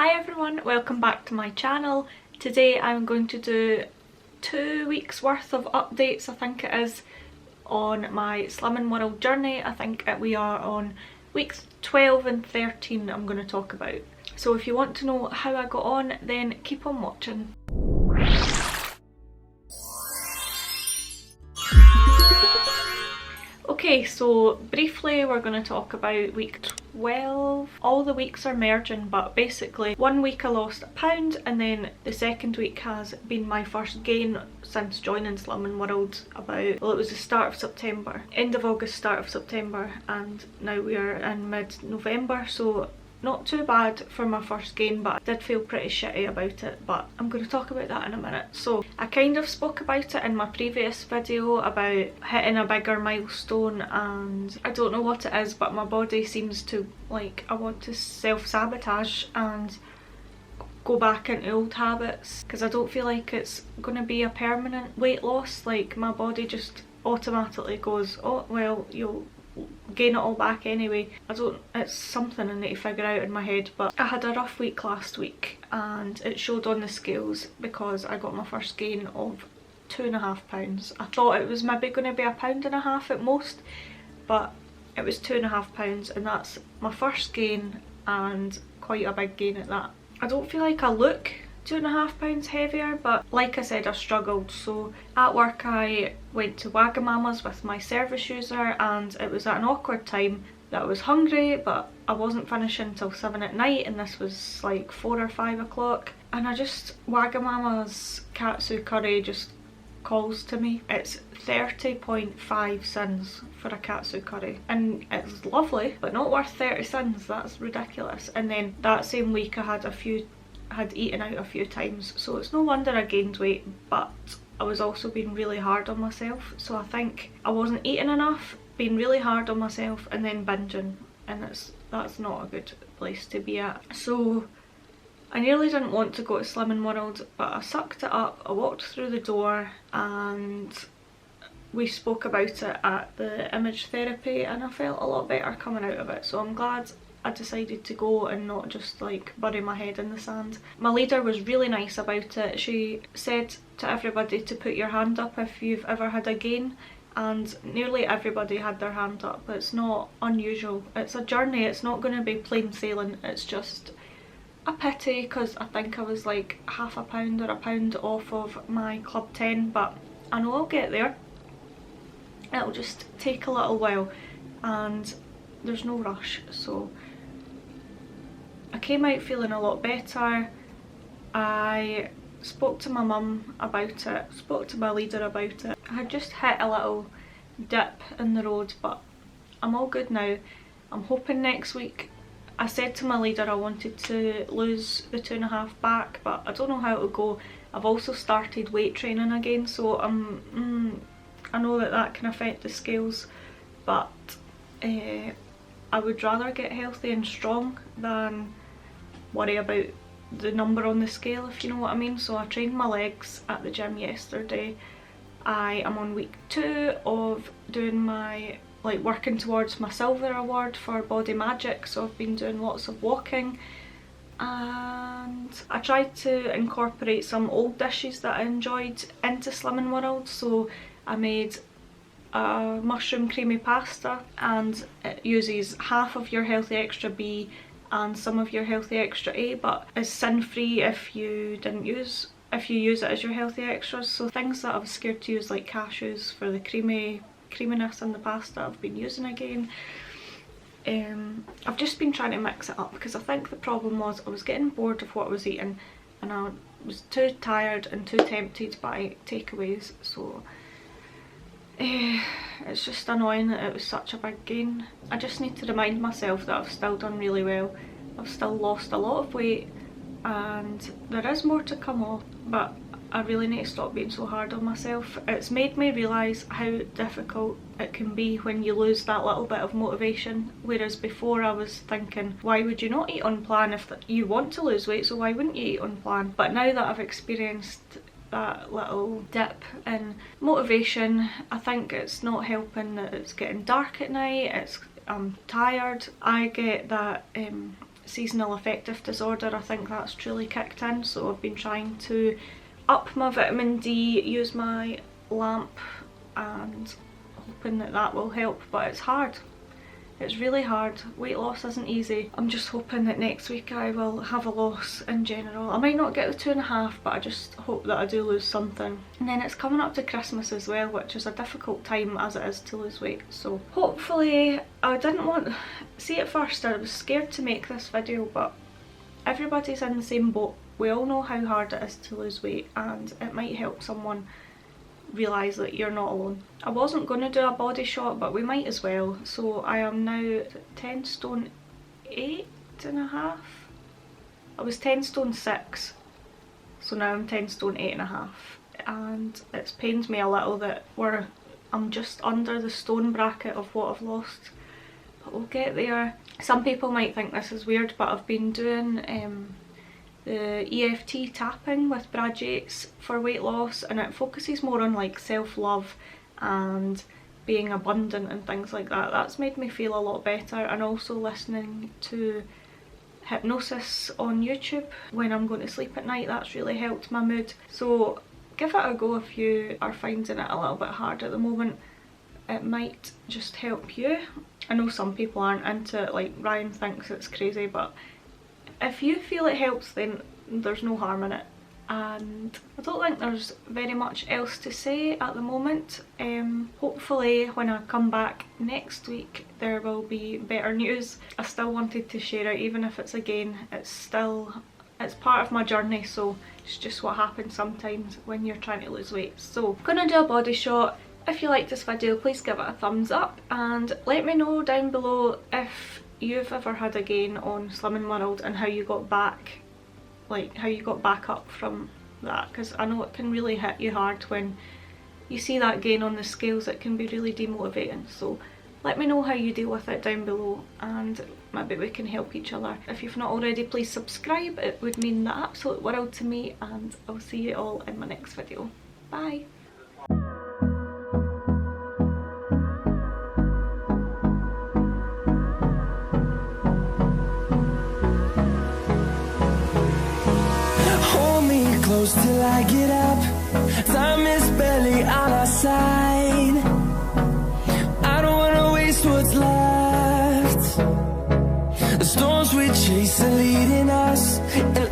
Hi everyone, welcome back to my channel. Today I'm going to do 2 weeks worth of updates, I think it is, on my Slimming World journey. I think we are on weeks 12 and 13 I'm going to talk about. So if you want to know how I got on, then keep on watching. Okay, so briefly we're going to talk about week 12. All the weeks are merging, but basically 1 week I lost £1 and then the second week has been my first gain since joining Slimming World about, well, it was the start of September. End of August, start of September, and now we are in mid-November, so not too bad for my first gain, but I did feel pretty shitty about it, but I'm going to talk about that in a minute. So I kind of spoke about it in my previous video about hitting a bigger milestone, and I don't know what it is, but my body seems to, like, I want to self-sabotage and go back into old habits because I don't feel like it's going to be a permanent weight loss. Like, my body just automatically goes, oh well, you'll gain it all back anyway. It's something I need to figure out in my head, but I had a rough week last week and it showed on the scales because I got my first gain of £2.5. I thought it was maybe going to be £1.50 at most, but it was £2.5, and that's my first gain and quite a big gain at that. I don't feel like I look £2.5 heavier, but like I said, I struggled. So at work I went to Wagamama's with my service user, and it was at an awkward time that I was hungry, but I wasn't finishing till 7 at night, and this was like 4 or 5 o'clock, and Wagamama's katsu curry just calls to me. It's 30.5 cents for a katsu curry, and it's lovely but not worth 30 cents. That's ridiculous. And then that same week I had eaten out a few times, so it's no wonder I gained weight, but I was also being really hard on myself. So I think I wasn't eating enough, being really hard on myself, and then binging, and that's not a good place to be at. So I nearly didn't want to go to Slimming World, but I sucked it up. I walked through the door and we spoke about it at the image therapy, and I felt a lot better coming out of it, so I'm glad I decided to go and not just like bury my head in the sand. My leader was really nice about it. She said to everybody to put your hand up if you've ever had a gain, and nearly everybody had their hand up. It's not unusual. It's a journey. It's not going to be plain sailing. It's just a pity because I think I was like £0.5 or £1 off of my Club 10, but I know I'll get there. It'll just take a little while and there's no rush. So I came out feeling a lot better. I spoke to my mum about it, spoke to my leader about it. I had just hit a little dip in the road, but I'm all good now. I'm hoping next week. I said to my leader I wanted to lose the 2.5 back, but I don't know how it'll go. I've also started weight training again, so I know that can affect the scales, but I would rather get healthy and strong than worry about the number on the scale, if you know what I mean. So I trained my legs at the gym yesterday. I am on week 2 of doing my, like, working towards my silver award for Body Magic, so I've been doing lots of walking, and I tried to incorporate some old dishes that I enjoyed into Slimming World. So I made a mushroom creamy pasta, and it uses half of your Healthy Extra B and some of your Healthy Extra A, but is sin free if you use it as your Healthy Extras. So things that I was scared to use, like cashews for the creaminess in the pasta, I've been using again. I've just been trying to mix it up because I think the problem was I was getting bored of what I was eating and I was too tired and too tempted by takeaways. So it's just annoying that it was such a big gain. I just need to remind myself that I've still done really well. I've still lost a lot of weight and there is more to come off, but I really need to stop being so hard on myself. It's made me realise how difficult it can be when you lose that little bit of motivation, whereas before I was thinking, why would you not eat on plan if you want to lose weight, so why wouldn't you eat on plan? But now that I've experienced that little dip in motivation, I think it's not helping that it's getting dark at night. I'm tired. I get that seasonal affective disorder, I think that's truly kicked in, so I've been trying to up my vitamin D, use my lamp, and hoping that that will help, but it's hard. It's really hard. Weight loss isn't easy. I'm just hoping that next week I will have a loss in general. I might not get the 2.5, but I just hope that I do lose something. And then it's coming up to Christmas as well, which is a difficult time as it is to lose weight. So hopefully, I didn't want... See, at first I was scared to make this video, but everybody's in the same boat. We all know how hard it is to lose weight, and it might help someone realise that you're not alone. I wasn't going to do a body shot, but we might as well. So I am now 10 stone 8.5. I was 10 stone 6, so now I'm 10 stone 8.5, and it pains me a little that I'm just under the stone bracket of what I've lost, but we'll get there. Some people might think this is weird, but I've been doing the EFT tapping with Brad Yates for weight loss, and it focuses more on like self-love and being abundant and things like that. That's made me feel a lot better, and also listening to hypnosis on YouTube when I'm going to sleep at night, that's really helped my mood. So give it a go if you are finding it a little bit hard at the moment. It might just help you. I know some people aren't into it, like Ryan thinks it's crazy, but if you feel it helps, then there's no harm in it. And I don't think there's very much else to say at the moment. Hopefully when I come back next week there will be better news. I still wanted to share it, even if it's it's part of my journey, so it's just what happens sometimes when you're trying to lose weight. So I'm gonna do a body shot. If you like this video, please give it a thumbs up, and let me know down below if you've ever had a gain on Slimming World and how you got back, like how you got back up from that, because I know it can really hit you hard when you see that gain on the scales. It can be really demotivating, so let me know how you deal with it down below, and maybe we can help each other. If you've not already, please subscribe, it would mean the absolute world to me, and I'll see you all in my next video. Bye! Close till I get up, time is barely on our side. I don't wanna waste what's left. The storms we chase are leading us, and